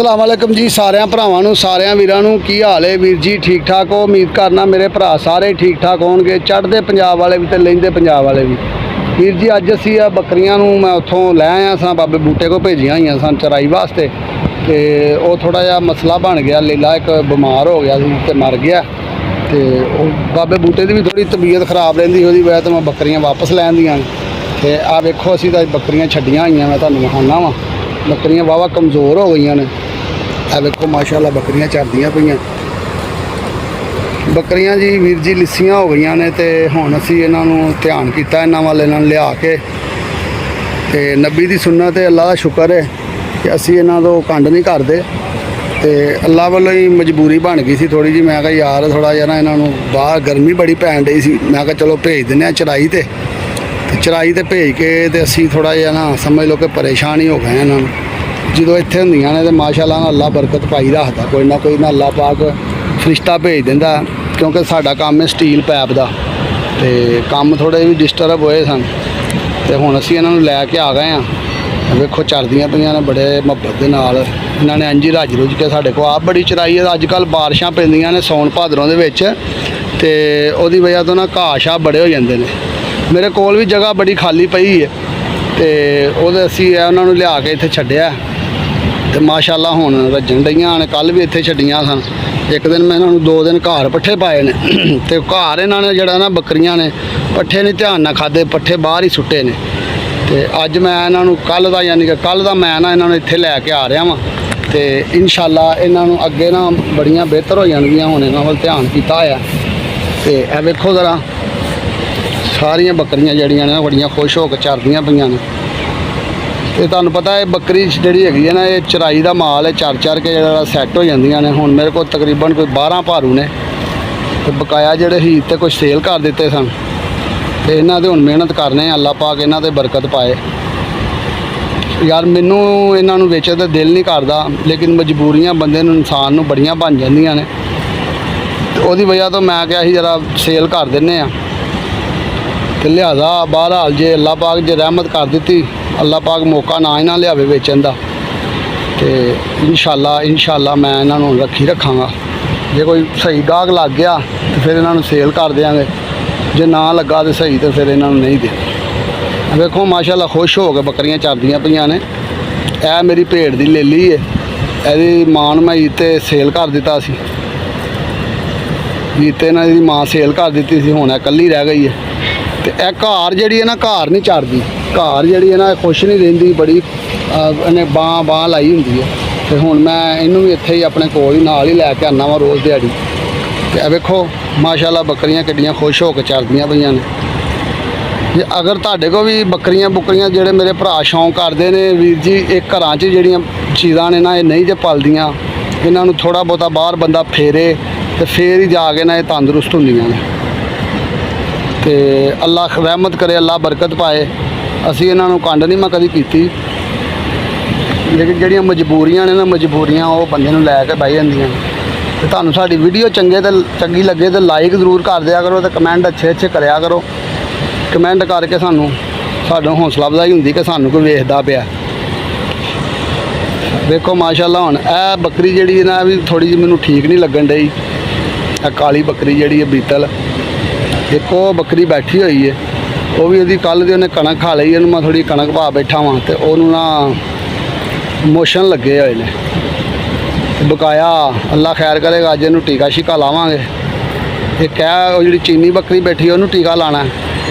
अस्सलाम वालेकुम जी सारिਆਂ ਭਰਾਵਾਂ ਨੂੰ ਸਾਰਿਆਂ ਵੀਰਾਂ ਨੂੰ ਕੀ ਹਾਲ ਹੈ ਵੀਰ ਜੀ ਠੀਕ ਠਾਕ ਹੋ ਉਮੀਦ ਕਰਨਾ ਮੇਰੇ ਭਰਾ ਸਾਰੇ ਠੀਕ ਠਾਕ ਹੋਣਗੇ ਚੜ੍ਹਦੇ ਪੰਜਾਬ ਵਾਲੇ ਵੀ ਤੇ ਲਹਿੰਦੇ ਪੰਜਾਬ ਵਾਲੇ ਵੀ ਵੀਰ ਜੀ ਅੱਜ ਅਸੀਂ ਆ ਬੱਕਰੀਆਂ ਨੂੰ ਮੈਂ ਉੱਥੋਂ ਲੈ ਆਇਆ ਸਾਂ ਬਾਬੇ ਬੂਟੇ ਕੋ ਭੇਜੀਆਂ ਹੋਈਆਂ ਸਨ ਚਰਾਈ ਵਾਸਤੇ ਤੇ ਉਹ ਥੋੜਾ ਜਿਹਾ ਮਸਲਾ ਬਣ ਗਿਆ ਲੀਲਾ ਇੱਕ ਬਿਮਾਰ ਹੋ ਗਿਆ ਸੀ ਤੇ ਮਰ ਗਿਆ ਤੇ ਉਹ ਬਾਬੇ ਬੂਟੇ ਦੀ ਵੀ ਥੋੜੀ ਤਬੀਅਤ ਖਰਾਬ ਰਹਿੰਦੀ ਉਹਦੀ ਵਜ੍ਹਾ ਤੋਂ ਮੈਂ ਬੱਕਰੀਆਂ ਵਾਪਸ ਲੈ ਆਂਦੀਆਂ ਤੇ ਆ ਵੇਖੋ ਅਸੀਂ ਤਾਂ ਬੱਕਰੀਆਂ ਛੱਡੀਆਂ ਹੋਈਆਂ ਮੈਂ ਤੁਹਾਨੂੰ ਵਿਖਾਉਣਾ ਵਾ ਬੱਕਰੀਆਂ ਵਾਵਾ ਕਮਜ਼ੋਰ ਹੋ ਗਈਆਂ ਨੇ ਆ ਵੇਖੋ ਮਾਸ਼ਾਅੱਲਾ ਬੱਕਰੀਆਂ ਚਰਦੀਆਂ ਪਈਆਂ ਬੱਕਰੀਆਂ ਜੀ ਵੀਰ ਜੀ ਲਿੱਸੀਆਂ ਹੋ ਗਈਆਂ ਨੇ ਤੇ ਹੁਣ ਅਸੀਂ ਇਹਨਾਂ ਨੂੰ ਧਿਆਨ ਕੀਤਾ ਇਹਨਾਂ ਵੱਲ ਇਹਨਾਂ ਨੂੰ ਲਿਆ ਕੇ ਤੇ ਨਬੀ ਦੀ ਸੁਨਨਤ ਹੈ ਅੱਲਾ ਦਾ ਸ਼ੁਕਰ ਹੈ ਕਿ ਅਸੀਂ ਇਹਨਾਂ ਤੋਂ ਕੰਡ ਨਹੀਂ ਕਰਦੇ ਤੇ ਅੱਲਾ ਵੱਲੋਂ ਹੀ ਮਜਬੂਰੀ ਬਣ ਗਈ ਸੀ ਥੋੜੀ ਜੀ ਮੈਂ ਕਿਹਾ ਯਾਰ ਥੋੜਾ ਜਿਹਾ ਨਾ ਇਹਨਾਂ ਨੂੰ ਬਾਹਰ ਗਰਮੀ ਬੜੀ ਪੈਣ ਡਈ ਸੀ ਮੈਂ ਕਿਹਾ ਚਲੋ ਭੇਜ ਦਿੰਦੇ ਆ ਚਰਾਈ ਤੇ ਚਰਾਈ ਤੇ ਭੇਜ ਕੇ ਤੇ ਅਸੀਂ ਥੋੜਾ ਜਿਹਾ ਨਾ ਸਮਝ ਲਓ ਕਿ ਪਰੇਸ਼ਾਨ ਹੀ ਹੋ ਗਏ ਇਹਨਾਂ ਨੂੰ ਜਦੋਂ ਇੱਥੇ ਹੁੰਦੀਆਂ ਨੇ ਤੇ ਮਾਸ਼ਾਅੱਲਾ ਨਾਲ ਅੱਲਾ ਬਰਕਤ ਪਾਈ ਰੱਖਦਾ ਕੋਈ ਨਾ ਕੋਈ ਨਾ ਅੱਲਾ ਪਾਕ ਫਰਿਸ਼ਤਾ ਭੇਜ ਦਿੰਦਾ ਕਿਉਂਕਿ ਸਾਡਾ ਕੰਮ ਹੈ ਸਟੀਲ ਪਾਈਪ ਦਾ ਤੇ ਕੰਮ ਥੋੜੇ ਵੀ ਡਿਸਟਰਬ ਹੋਏ ਸਨ ਤੇ ਹੁਣ ਅਸੀਂ ਇਹਨਾਂ ਨੂੰ ਲੈ ਕੇ ਆ ਗਏ ਆ ਵੇਖੋ ਚਰਦੀਆਂ ਪਈਆਂ ਨੇ ਬੜੇ ਮੁਹੱਬਤ ਦੇ ਨਾਲ ਇਹਨਾਂ ਨੇ ਇੰਝ ਹੀ ਰੱਜ ਰੁੱਝ ਕੇ ਸਾਡੇ ਕੋਲ ਆਪ ਬੜੀ ਚਰਾਈ ਹੈ ਅੱਜ ਕੱਲ੍ਹ ਬਾਰਿਸ਼ਾਂ ਪੈਂਦੀਆਂ ਨੇ ਸੌਣ ਭਾਦਰੋਂ ਦੇ ਵਿੱਚ ਤੇ ਉਹਦੀ ਵਜ੍ਹਾ ਤੋਂ ਨਾ ਘਾਹ ਸ਼ਾਹ ਬੜੇ ਹੋ ਜਾਂਦੇ ਨੇ ਮੇਰੇ ਕੋਲ ਵੀ ਜਗ੍ਹਾ ਬੜੀ ਖਾਲੀ ਪਈ ਹੈ ਤੇ ਉਹਦੇ ਅਸੀਂ ਉਹਨਾਂ ਨੂੰ ਲਿਆ ਕੇ ਇੱਥੇ ਛੱਡਿਆ ਤੇ ਮਾਸ਼ਾਅੱਲਾ ਹੁਣ ਰੱਜਣ ਡਈਆਂ ਨੇ ਕੱਲ ਵੀ ਇੱਥੇ ਛੱਡੀਆਂ ਸਨ ਇੱਕ ਦਿਨ ਮੈਂ ਇਹਨਾਂ ਨੂੰ 2 ਦਿਨ ਘਾਰ ਪੱਠੇ ਪਾਏ ਨੇ ਤੇ ਘਾਰ ਇਹਨਾਂ ਨੇ ਜਿਹੜਾ ਨਾ ਬੱਕਰੀਆਂ ਨੇ ਪੱਠੇ ਨਹੀਂ ਧਿਆਨ ਨਾਲ ਖਾਦੇ ਪੱਠੇ ਬਾਹਰ ਹੀ ਸੁੱਟੇ ਨੇ ਤੇ ਅੱਜ ਮੈਂ ਇਹਨਾਂ ਨੂੰ ਕੱਲ ਦਾ ਯਾਨੀ ਕਿ ਕੱਲ ਦਾ ਮੈਂ ਨਾ ਇਹਨਾਂ ਨੂੰ ਇੱਥੇ ਲੈ ਕੇ ਆ ਰਿਹਾ ਵਾਂ ਤੇ ਇਨਸ਼ਾਅੱਲਾ ਇਹਨਾਂ ਨੂੰ ਅੱਗੇ ਨਾ ਬੜੀਆਂ ਬਿਹਤਰ ਹੋ ਜਾਣਗੀਆਂ ਹੁਣ ਇਹਨਾਂ ਵੱਲ ਧਿਆਨ ਕੀਤਾ ਹੋਇਆ ਤੇ ਇਹ ਵੇਖੋ ਜ਼ਰਾ ਸਾਰੀਆਂ ਬੱਕਰੀਆਂ ਜਿਹੜੀਆਂ ਨੇ ਬੜੀਆਂ ਖੁਸ਼ ਹੋ ਕੇ ਚਰਦੀਆਂ ਪਈਆਂ ਨੇ ਤੇ ਤੁਹਾਨੂੰ ਪਤਾ ਹੈ ਬੱਕਰੀ ਜਿਹੜੀ ਹੈਗੀ ਹੈ ਨਾ ਇਹ ਚਰਾਈ ਦਾ ਮਾਲ ਹੈ ਚਰ ਕੇ ਜਿਹੜਾ ਸੈੱਟ ਹੋ ਜਾਂਦੀਆਂ ਨੇ ਹੁਣ ਮੇਰੇ ਕੋਲ ਤਕਰੀਬਨ ਕੋਈ 12 ਭਾਰੂ ਨੇ ਤੇ ਬਕਾਇਆ ਜਿਹੜੇ ਹੀਤ ਤੇ ਕੁਝ ਸੇਲ ਕਰ ਦਿੱਤੇ ਸਨ ਤੇ ਇਹਨਾਂ ਦੇ ਹੁਣ ਮਿਹਨਤ ਕਰਨੇ ਅੱਲਾ ਪਾਕ ਇਹਨਾਂ ਤੇ ਬਰਕਤ ਪਾਏ ਯਾਰ ਮੈਨੂੰ ਇਹਨਾਂ ਨੂੰ ਵੇਚਣ ਦਾ ਦਿਲ ਨਹੀਂ ਕਰਦਾ ਲੇਕਿਨ ਮਜਬੂਰੀਆਂ ਬੰਦੇ ਨੂੰ ਇਨਸਾਨ ਨੂੰ ਬੜੀਆਂ ਬਣ ਜਾਂਦੀਆਂ ਨੇ ਤੇ ਉਹਦੀ ਵਜ੍ਹਾ ਤੋਂ ਮੈਂ ਕਿਹਾ ਸੀ ਜਰਾ ਸੇਲ ਕਰ ਦਿੰਨੇ ਆ ਤੇ ਲਿਹਾਜ਼ਾ ਬਹਰਹਾਲ ਜੇ ਅੱਲਾ ਪਾਕ ਜੇ ਰਹਿਮਤ ਕਰ ਦਿੱਤੀ ਅੱਲਾ ਪਾਕ ਮੌਕਾ ਨਾ ਹੀ ਨਾ ਲਿਆਵੇ ਵੇਚਣ ਦਾ ਤੇ ਇਨਸ਼ਾਅੱਲਾ ਮੈਂ ਇਹਨਾਂ ਨੂੰ ਰੱਖਾਂਗਾ ਜੇ ਕੋਈ ਸਹੀ ਗਾਹਕ ਲੱਗ ਗਿਆ ਤੇ ਫਿਰ ਇਹਨਾਂ ਨੂੰ ਸੇਲ ਕਰ ਦਿਆਂਗੇ ਜੇ ਨਾ ਲੱਗਾ ਤੇ ਸਹੀ ਤੇ ਫਿਰ ਇਹਨਾਂ ਨੂੰ ਨਹੀਂ ਦੇ ਵੇਖੋ ਮਾਸ਼ਾਅੱਲਾ ਖੁਸ਼ ਹੋ ਕੇ ਬੱਕਰੀਆਂ ਚਰਦੀਆਂ ਪਈਆਂ ਨੇ ਇਹ ਮੇਰੀ ਭੇਡ ਦੀ ਲੇਲੀ ਹੈ ਇਹਦੀ ਮਾਂ ਨੂੰ ਮੈਂ ਤੇ ਸੇਲ ਕਰ ਦਿੱਤਾ ਸੀ ਤੇ ਇਹਨਾਂ ਦੀ ਮਾਂ ਸੇਲ ਕਰ ਦਿੱਤੀ ਸੀ ਹੁਣ ਇਹ ਇਕੱਲੀ ਰਹਿ ਗਈ ਹੈ ਤੇ ਇਹ ਘਾਰ ਜਿਹੜੀ ਹੈ ਨਾ ਘਾਰ ਨਹੀਂ ਚਰਦੀ ਘਾਰ ਜਿਹੜੀ ਹੈ ਨਾ ਖੁਸ਼ ਨਹੀਂ ਰਹਿੰਦੀ ਬੜੀ ਇਹਨੇ ਬਾਂਹ ਲਾਈ ਹੁੰਦੀ ਹੈ ਤੇ ਹੁਣ ਮੈਂ ਇਹਨੂੰ ਵੀ ਇੱਥੇ ਹੀ ਆਪਣੇ ਕੋਲ ਹੀ ਨਾਲ ਹੀ ਲੈ ਕੇ ਆਉਂਦਾ ਵਾਂ ਰੋਜ਼ ਦਿਹਾੜੀ ਤੇ ਇਹ ਵੇਖੋ ਮਾਸ਼ਾਅੱਲਾ ਬੱਕਰੀਆਂ ਕਿੱਡੀਆਂ ਖੁਸ਼ ਹੋ ਕੇ ਚਰਦੀਆਂ ਪਈਆਂ ਨੇ ਜੇ ਅਗਰ ਤੁਹਾਡੇ ਕੋਲ ਵੀ ਬੱਕਰੀਆਂ ਜਿਹੜੇ ਮੇਰੇ ਭਰਾ ਸ਼ੌਂਕ ਕਰਦੇ ਨੇ ਵੀਰ ਜੀ ਇਹ ਘਰਾਂ 'ਚ ਜਿਹੜੀਆਂ ਚੀਜ਼ਾਂ ਨੇ ਨਾ ਇਹ ਨਹੀਂ ਜੇ ਪਲਦੀਆਂ ਇਹਨਾਂ ਨੂੰ ਥੋੜ੍ਹਾ ਬਹੁਤਾ ਬਾਹਰ ਬੰਦਾ ਫੇਰੇ ਤੇ ਫੇਰ ਹੀ ਜਾ ਕੇ ਨਾ ਇਹ ਤੰਦਰੁਸਤ ਹੁੰਦੀਆਂ ਨੇ ਤੇ ਅੱਲਾ ਰਹਿਮਤ ਕਰੇ ਅੱਲਾ ਬਰਕਤ ਪਾਏ ਅਸੀਂ ਇਹਨਾਂ ਨੂੰ ਕੰਡ ਨਹੀਂ ਮੈਂ ਕਦੀ ਕੀਤੀ ਲੇਕਿਨ ਜਿਹੜੀਆਂ ਮਜਬੂਰੀਆਂ ਨੇ ਨਾ ਮਜਬੂਰੀਆਂ ਉਹ ਬੰਦੇ ਨੂੰ ਲੈ ਕੇ ਬਹਿ ਜਾਂਦੀਆਂ ਤੇ ਤੁਹਾਨੂੰ ਸਾਡੀ ਵੀਡੀਓ ਚੰਗੀ ਲੱਗੇ ਤੇ ਲਾਈਕ ਜ਼ਰੂਰ ਕਰ ਦਿਆ ਕਰੋ ਤੇ ਕਮੈਂਟ ਅੱਛੇ ਕਰਿਆ ਕਰੋ ਕਮੈਂਟ ਕਰਕੇ ਸਾਡਾ ਹੌਸਲਾ ਅਫਜ਼ਾਈ ਹੁੰਦੀ ਕਿ ਸਾਨੂੰ ਕੋਈ ਵੇਖਦਾ ਪਿਆ ਵੇਖੋ ਮਾਸ਼ਾਅੱਲਾ ਹੁਣ ਇਹ ਬੱਕਰੀ ਜਿਹੜੀ ਹੈ ਨਾ ਵੀ ਥੋੜੀ ਜਿਹੀ ਮੈਨੂੰ ਠੀਕ ਨਹੀਂ ਲੱਗਣ ਡਈ ਇਹ ਕਾਲੀ ਬੱਕਰੀ ਜਿਹੜੀ ਹੈ ਬੀਤਲ ਦੇਖੋ ਬੱਕਰੀ ਬੈਠੀ ਹੋਈ ਹੈ ਉਹ ਵੀ ਉਹਦੀ ਕੱਲ ਦੀ ਉਹਨੇ ਕਣਕ ਖਾ ਲਈ ਇਹਨੂੰ ਮੈਂ ਥੋੜੀ ਕਣਕ ਪਾ ਬੈਠਾ ਵਾਂ ਤੇ ਉਹਨੂੰ ਨਾ ਮੋਸ਼ਨ ਲੱਗੇ ਹੋਏ ਨੇ ਬਕਾਇਆ ਅੱਲਾ ਖੈਰ ਕਰੇਗਾ ਅੱਜ ਇਹਨੂੰ ਟੀਕਾ ਸ਼ੀਕਾ ਲਾਵਾਂਗੇ ਇੱਕ ਹੈ ਉਹ ਜਿਹੜੀ ਚੀਨੀ ਬੱਕਰੀ ਬੈਠੀ ਉਹਨੂੰ ਟੀਕਾ ਲਾਣਾ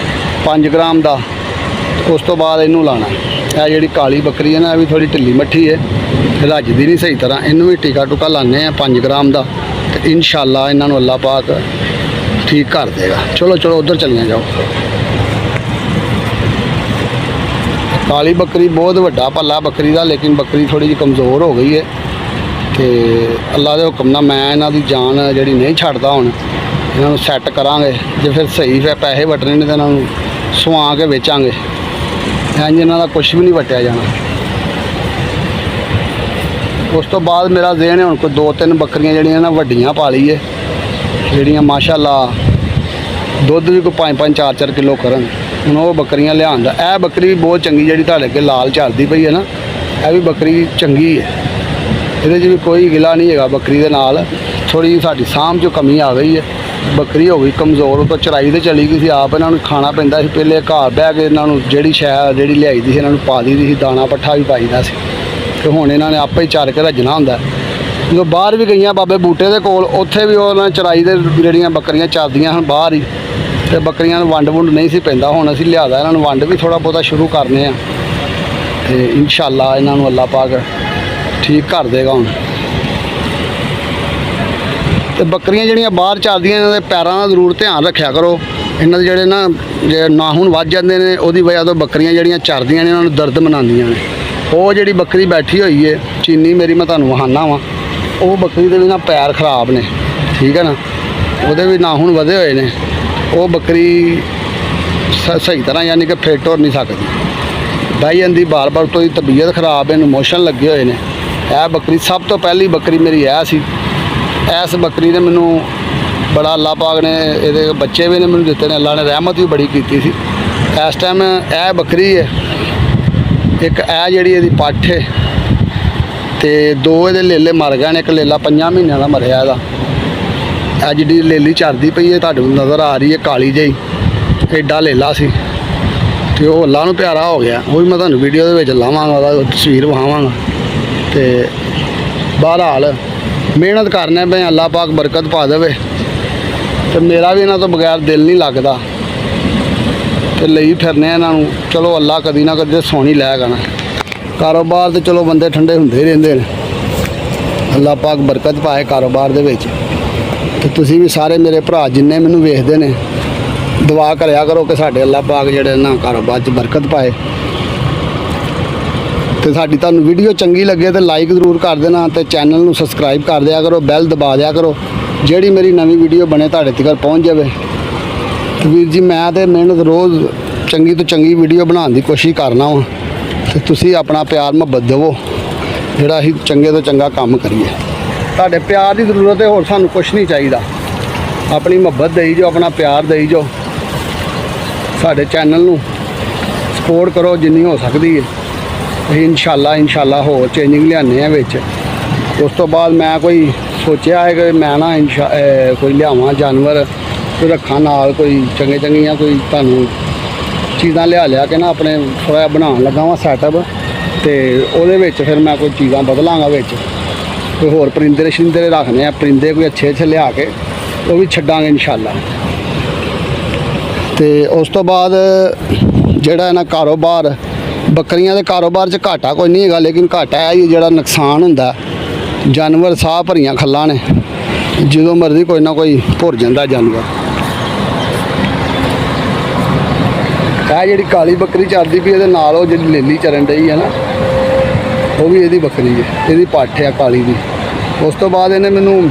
5 ਗ੍ਰਾਮ ਦਾ ਉਸ ਤੋਂ ਬਾਅਦ ਇਹਨੂੰ ਲਾਣਾ ਇਹ ਜਿਹੜੀ ਕਾਲੀ ਬੱਕਰੀ ਹੈ ਨਾ ਇਹ ਵੀ ਥੋੜੀ ਢਿੱਲੀ ਮੱਠੀ ਹੈ ਰੱਜਦੀ ਨਹੀਂ ਸਹੀ ਤਰ੍ਹਾਂ ਇਹਨੂੰ ਵੀ ਟੀਕਾ ਟੁਕਾ ਲਾਣੇ ਆ 5 ਗ੍ਰਾਮ ਦਾ ਤੇ ਇਨਸ਼ਾਅੱਲਾ ਇਹਨਾਂ ਨੂੰ ਅੱਲਾ ਪਾਕ ਠੀਕ ਕਰ ਦੇਗਾ ਚਲੋ ਉਧਰ ਚਲੀਆਂ ਜਾਓ ਕਾਲੀ ਬੱਕਰੀ ਬਹੁਤ ਵੱਡਾ ਪੱਲਾ ਬੱਕਰੀ ਦਾ ਲੇਕਿਨ ਬੱਕਰੀ ਥੋੜੀ ਜਿਹੀ ਕਮਜ਼ੋਰ ਹੋ ਗਈ ਹੈ ਤੇ ਅੱਲਾ ਦੇ ਹੁਕਮ ਨਾਲ ਮੈਂ ਇਹਨਾਂ ਦੀ ਜਾਨ ਜਿਹੜੀ ਨਹੀਂ ਛੱਡਦਾ ਹੁਣ ਇਹਨਾਂ ਨੂੰ ਸੈੱਟ ਕਰਾਂਗੇ ਜੇ ਫਿਰ ਸਹੀ ਫਿਰ ਪੈਸੇ ਵਟਣੇ ਨੇ ਤਾਂ ਇਹਨਾਂ ਨੂੰ ਸੁਆ ਕੇ ਵੇਚਾਂਗੇ ਇੰਝ ਇਹਨਾਂ ਦਾ ਕੁਝ ਵੀ ਨਹੀਂ ਵਟਿਆ ਜਾਣਾ ਉਸ ਤੋਂ ਬਾਅਦ ਮੇਰਾ ਜ਼ਿਹਨ ਹੁਣ ਕੋਈ 2-3 ਬੱਕਰੀਆਂ ਜਿਹੜੀਆਂ ਨਾ ਵੱਡੀਆਂ ਪਾ ਲਈਏ ਜਿਹੜੀਆਂ ਮਾਸ਼ਾਅੱਲਾ ਦੁੱਧ ਵੀ ਕੋਈ 5-5 4-4 ਕਿਲੋ ਕਰਨ ਹੁਣ ਉਹ ਬੱਕਰੀਆਂ ਲਿਆਉਂਦਾ ਇਹ ਬੱਕਰੀ ਵੀ ਬਹੁਤ ਚੰਗੀ ਜਿਹੜੀ ਤੁਹਾਡੇ ਅੱਗੇ ਲਾਲ ਚੱਲਦੀ ਪਈ ਹੈ ਨਾ ਇਹ ਵੀ ਬੱਕਰੀ ਚੰਗੀ ਹੈ ਇਹਦੇ 'ਚ ਵੀ ਕੋਈ ਗਿਲਾ ਨਹੀਂ ਹੈਗਾ ਬੱਕਰੀ ਦੇ ਨਾਲ। ਥੋੜ੍ਹੀ ਜਿਹੀ ਸਾਡੀ ਸਾਂਭ 'ਚੋਂ ਕਮੀ ਆ ਗਈ ਹੈ। ਬੱਕਰੀ ਹੋ ਗਈ ਕਮਜ਼ੋਰ, ਉਹ ਤੋਂ ਚਰਾਈ ਤੇ ਚਲੀ ਗਈ ਸੀ। ਆਪ ਇਹਨਾਂ ਨੂੰ ਖਾਣਾ ਪੈਂਦਾ ਸੀ। ਪਹਿਲੇ ਘਰ ਬਹਿ ਕੇ ਇਹਨਾਂ ਨੂੰ ਜਿਹੜੀ ਜਿਹੜੀ ਲਿਆਈ ਦੀ ਸੀ ਇਹਨਾਂ ਨੂੰ ਪਾ ਦੀ ਸੀ, ਦਾਣਾ ਪੱਠਾ ਵੀ ਪਾਈਦਾ ਸੀ। ਤੇ ਹੁਣ ਇਹਨਾਂ ਨੇ ਆਪੇ ਹੀ ਚਰ ਕੇ ਰੱਜਣਾ ਹੁੰਦਾ। ਜਦੋਂ ਬਾਹਰ ਵੀ ਗਈਆਂ ਬਾਬੇ ਬੂਟੇ ਦੇ ਕੋਲ, ਉੱਥੇ ਵੀ ਉਹਨਾਂ ਚਰਾਈ ਦੇ ਜਿਹੜੀਆਂ ਬੱਕਰੀਆਂ ਚਰਦੀਆਂ ਹਨ ਬਾਹਰ ਹੀ, ਤੇ ਬੱਕਰੀਆਂ ਨੂੰ ਵੰਡ ਵੁੰਡ ਨਹੀਂ ਸੀ ਪੈਂਦਾ। ਹੁਣ ਅਸੀਂ ਲਿਆਦਾ ਇਹਨਾਂ ਨੂੰ ਵੰਡ ਵੀ ਥੋੜ੍ਹਾ ਬਹੁਤਾ ਸ਼ੁਰੂ ਕਰਨੇ ਆ, ਤੇ ਇਨਸ਼ਾਅੱਲਾ ਇਹਨਾਂ ਨੂੰ ਅੱਲਾਹ ਪਾਕ ਠੀਕ ਕਰ ਦੇਗਾ ਹੁਣ। ਤੇ ਬੱਕਰੀਆਂ ਜਿਹੜੀਆਂ ਬਾਹਰ ਚਰਦੀਆਂ ਇਹਨਾਂ ਦੇ ਪੈਰਾਂ ਦਾ ਜ਼ਰੂਰ ਧਿਆਨ ਰੱਖਿਆ ਕਰੋ। ਇਹਨਾਂ ਦੇ ਜਿਹੜੇ ਨਾ ਜੇ ਨਾਖੂਨ ਵੱਜ ਜਾਂਦੇ ਨੇ, ਉਹਦੀ ਵਜ੍ਹਾ ਤੋਂ ਬੱਕਰੀਆਂ ਜਿਹੜੀਆਂ ਚਰਦੀਆਂ ਨੇ ਇਹਨਾਂ ਨੂੰ ਦਰਦ ਮਨਾਉਂਦੀਆਂ ਨੇ। ਉਹ ਜਿਹੜੀ ਬੱਕਰੀ ਬੈਠੀ ਹੋਈ ਹੈ ਚੀਨੀ ਮੇਰੀ, ਮੈਂ ਤੁਹਾਨੂੰ ਵਹਾਨਾ ਵਾਂ, ਉਹ ਬੱਕਰੀ ਦੇ ਵੀ ਨਾ ਪੈਰ ਖਰਾਬ ਨੇ, ਠੀਕ ਹੈ ਨਾ, ਉਹਦੇ ਵੀ ਨਾਖੂਨ ਵਧੇ ਹੋਏ ਨੇ। ਉਹ ਬੱਕਰੀ ਸਹੀ ਤਰ੍ਹਾਂ ਯਾਨੀ ਕਿ ਫਿੱਟ ਹੋ ਨਹੀਂ ਸਕਦੀ, ਬਹਿ ਜਾਂਦੀ ਬਾਰ-ਬਾਰ। ਤੋਂ ਦੀ ਤਬੀਅਤ ਖਰਾਬ, ਇਹਨੂੰ ਮੋਸ਼ਨ ਲੱਗੇ ਹੋਏ ਨੇ। ਇਹ ਬੱਕਰੀ ਸਭ ਤੋਂ ਪਹਿਲੀ ਬੱਕਰੀ ਮੇਰੀ ਇਹ ਸੀ। ਇਸ ਬੱਕਰੀ ਨੇ ਮੈਨੂੰ ਬੜਾ ਅੱਲਾਹ ਪਾਕ ਨੇ, ਇਹਦੇ ਬੱਚੇ ਵੀ ਨੇ ਮੈਨੂੰ ਦਿੱਤੇ ਨੇ, ਅੱਲਾਹ ਨੇ ਰਹਿਮਤ ਵੀ ਬੜੀ ਕੀਤੀ ਸੀ। ਇਸ ਟਾਈਮ ਇਹ ਬੱਕਰੀ ਹੈ, ਇੱਕ ਇਹ ਜਿਹੜੀ ਇਹਦੀ ਪੱਠ ਹੈ, ਤੇ 2 ਇਹਦੇ ਲੇਲੇ ਮਰ ਗਏ ਨੇ। ਇੱਕ ਲੇਲਾ 5 ਮਹੀਨਿਆਂ ਦਾ ਮਰਿਆ ਇਹਦਾ। ਇਹ ਜਿਹੜੀ ਲੇਲੀ ਚਰਦੀ ਪਈ ਹੈ ਤੁਹਾਨੂੰ ਨਜ਼ਰ ਆ ਰਹੀ ਹੈ, ਕਾਲੀ ਜਿਹੀ, ਐਡਾ ਲੇਲਾ ਸੀ, ਤੇ ਉਹ ਅੱਲਾਹ ਨੂੰ ਪਿਆਰਾ ਹੋ ਗਿਆ। ਉਹ ਵੀ ਮੈਂ ਤੁਹਾਨੂੰ ਵੀਡੀਓ ਦੇ ਵਿੱਚ ਲਾਵਾਂਗਾ, ਉਹਦਾ ਤਸਵੀਰ ਵਿਖਾਵਾਂਗਾ। ਤੇ ਬਹਰਹਾਲ ਮਿਹਨਤ ਕਰਨੇ ਪਏ, ਅੱਲਾਹ ਪਾਕ ਬਰਕਤ ਪਾ ਦੇਵੇ। ਤੇ ਮੇਰਾ ਵੀ ਇਹਨਾਂ ਤੋਂ ਬਗੈਰ ਦਿਲ ਨਹੀਂ ਲੱਗਦਾ, ਤੇ ਲਈ ਫਿਰਨੇ ਇਹਨਾਂ ਨੂੰ। ਚਲੋ ਅੱਲਾਹ ਕਦੀ ਨਾ ਕਦੀ ਸੋਹਣੀ ਲੈ ਗਾਣਾ। ਕਾਰੋਬਾਰ ਤੇ ਚਲੋ ਬੰਦੇ ਠੰਡੇ ਹੁੰਦੇ ਹੀ ਰਹਿੰਦੇ ਨੇ, ਅੱਲਾਹ ਪਾਕ ਬਰਕਤ ਪਾਏ ਕਾਰੋਬਾਰ ਦੇ ਵਿੱਚ। ਤੇ ਤੁਸੀਂ ਵੀ ਸਾਰੇ ਮੇਰੇ ਭਰਾ ਜਿੰਨੇ ਮੈਨੂੰ ਵੇਖਦੇ ਨੇ, ਦੁਆ ਕਰਿਆ ਕਰੋ ਕਿ ਸਾਡੇ ਅੱਲਾਹ ਪਾਕ ਜਿਹੜੇ ਨਾ ਕਾਰੋਬਾਰ 'ਚ ਬਰਕਤ ਪਾਏ। ਤੇ ਸਾਡੀ ਤੁਹਾਨੂੰ ਵੀਡੀਓ ਚੰਗੀ ਲੱਗੇ ਤੇ ਲਾਈਕ ਜ਼ਰੂਰ ਕਰ ਦੇਣਾ, ਤੇ ਚੈਨਲ ਨੂੰ ਸਬਸਕ੍ਰਾਈਬ ਕਰ ਦਿਆ ਕਰੋ, ਬੈਲ ਦਬਾ ਦਿਆ ਕਰੋ, ਜਿਹੜੀ ਮੇਰੀ ਨਵੀਂ ਵੀਡੀਓ ਬਣੇ ਤੁਹਾਡੇ ਤੱਕ ਪਹੁੰਚ ਜਾਵੇ। ਤੇ ਵੀਰ ਜੀ ਮੈਂ ਤੇ ਮਿਹਨਤ ਰੋਜ਼ ਚੰਗੀ ਤੋਂ ਚੰਗੀ ਵੀਡੀਓ ਬਣਾਉਣ ਦੀ ਕੋਸ਼ਿਸ਼ ਕਰਨਾ ਵਾਂ, ਤੇ ਤੁਸੀਂ ਆਪਣਾ ਪਿਆਰ ਮੁਹੱਬਤ ਦੇਵੋ, ਜਿਹੜਾ ਅਸੀਂ ਚੰਗੇ ਤੋਂ ਚੰਗਾ ਕੰਮ ਕਰੀਏ। ਤੁਹਾਡੇ ਪਿਆਰ ਦੀ ਜ਼ਰੂਰਤ ਹੈ, ਹੋਰ ਸਾਨੂੰ ਕੁਛ ਨਹੀਂ ਚਾਹੀਦਾ। ਆਪਣੀ ਮੁਹੱਬਤ ਦੇਈ ਜਾਓ, ਆਪਣਾ ਪਿਆਰ ਦੇਈ ਜਾਓ। ਸਾਡੇ ਚੈਨਲ ਨੂੰ ਸਪੋਰਟ ਕਰੋ ਜਿੰਨੀ ਹੋ ਸਕਦੀ ਹੈ। ਅਸੀਂ ਇਨਸ਼ਾਅੱਲਾ ਹੋਰ ਚੇਂਜਿੰਗ ਲਿਆਉਂਦੇ ਹਾਂ ਵਿੱਚ। ਉਸ ਤੋਂ ਬਾਅਦ ਮੈਂ ਕੋਈ ਸੋਚਿਆ ਹੈ ਕਿ ਮੈਂ ਨਾ ਕੋਈ ਲਿਆਵਾਂ ਜਾਨਵਰ, ਕੋਈ ਰੱਖਾਂ ਨਾਲ, ਕੋਈ ਚੰਗੀਆਂ ਕੋਈ ਤੁਹਾਨੂੰ ਚੀਜ਼ਾਂ ਲਿਆ ਕੇ ਨਾ ਆਪਣੇ ਥੋੜ੍ਹਾ ਬਣਾਉਣ ਲੱਗਾ ਵਾਂ ਸੈਟਅਪ। ਤੇ ਉਹਦੇ ਵਿੱਚ ਫਿਰ ਮੈਂ ਕੋਈ ਚੀਜ਼ਾਂ ਬਦਲਾਂਗਾ ਵਿੱਚ, ਕੋਈ ਹੋਰ ਪਰਿੰਦੇ ਰੱਖਣੇ ਆ, ਪਰਿੰਦੇ ਕੋਈ ਅੱਛੇ ਲਿਆ ਕੇ ਉਹ ਵੀ ਛੱਡਾਂਗੇ ਇਨਸ਼ਾਅੱਲਾ। ਤੇ ਉਸ ਤੋਂ ਬਾਅਦ ਜਿਹੜਾ ਇਹਨਾਂ ਕਾਰੋਬਾਰ, ਬੱਕਰੀਆਂ ਦੇ ਕਾਰੋਬਾਰ 'ਚ ਘਾਟਾ ਕੋਈ ਨਹੀਂ ਹੈਗਾ, ਲੇਕਿਨ ਘਾਟਾ ਇਹ ਹੀ ਜਿਹੜਾ ਨੁਕਸਾਨ ਹੁੰਦਾ। ਜਾਨਵਰ ਸਾਹ ਭਰੀਆਂ ਖੱਲਾਂ ਨੇ, ਜਦੋਂ ਮਰਜ਼ੀ ਕੋਈ ਨਾ ਕੋਈ ਭੁਰ ਜਾਂਦਾ ਜਾਨਵਰ। ਇਹ ਜਿਹੜੀ ਕਾਲੀ ਬੱਕਰੀ ਚਰਦੀ ਪਈ, ਇਹਦੇ ਨਾਲ ਉਹ ਜਿਹੜੀ ਲੇਲੀ ਚਰਨ ਡਈ ਹੈ ਨਾ, ਉਹ ਵੀ ਇਹਦੀ ਬੱਕਰੀ ਹੈ, ਇਹਦੀ ਪੱਠ ਆ ਕਾਲੀ ਦੀ। ਉਸ ਤੋਂ ਬਾਅਦ ਇਹਨੇ ਮੈਨੂੰ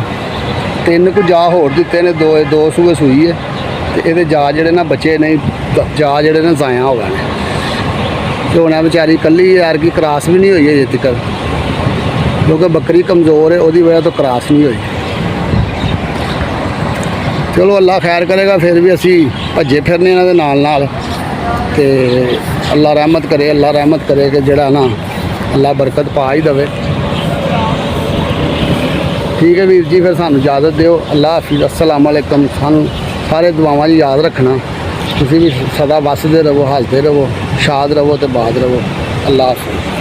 3 ਕੁ ਜਾ ਹੋਰ ਦਿੱਤੇ ਨੇ, 2 ਸੂਏ ਸੂਈ ਹੈ। ਤੇ ਇਹਦੇ ਜਾ ਜਿਹੜੇ ਨਾ ਬੱਚੇ ਨਹੀਂ, ਜਾ ਜਿਹੜੇ ਨੇ ਜ਼ਾਇਆ ਹੋ ਗਏ ਨੇ। ਤੇ ਹੁਣ ਵਿਚਾਰੀ ਇਕੱਲੀ ਯਾਰ ਕੀ ਕਰਾਸ ਵੀ ਨਹੀਂ ਹੋਈ ਅਜੇ ਤੱਕ, ਕਿਉਂਕਿ ਬੱਕਰੀ ਕਮਜ਼ੋਰ ਹੈ, ਉਹਦੀ ਵਜ੍ਹਾ ਤੋਂ ਕਰਾਸ ਨਹੀਂ ਹੋਈ। ਚਲੋ ਅੱਲਾ ਖੈਰ ਕਰੇਗਾ, ਫਿਰ ਵੀ ਅਸੀਂ ਭੱਜੇ ਫਿਰਨੇ ਇਹਨਾਂ ਦੇ ਨਾਲ। ਤੇ ਅੱਲਾ ਰਹਿਮਤ ਕਰੇ ਕਿ ਜਿਹੜਾ ਨਾ ਅੱਲਾ ਬਰਕਤ ਪਾ ਹੀ ਦੇਵੇ। ਠੀਕ ਹੈ ਵੀਰ ਜੀ, ਫਿਰ ਸਾਨੂੰ ਇਜਾਜ਼ਤ ਦਿਓ। ਅੱਲਾ ਹਾਫਿਜ਼, ਅਸਲਾਮ ਅਲੈਕਮ। ਸਾਨੂੰ ਸਾਰੇ ਦੁਆਵਾਂ 'ਚ ਯਾਦ ਰੱਖਣਾ। ਤੁਸੀਂ ਵੀ ਸਦਾ ਵਸਦੇ ਰਹੋ, ਹੱਸਦੇ ਰਹੋ, ਸ਼ਾਦ ਰਹੋ ਤੇ ਬਾਦ ਰਹੋ। ਅੱਲਾ ਹਾਫਿਜ਼।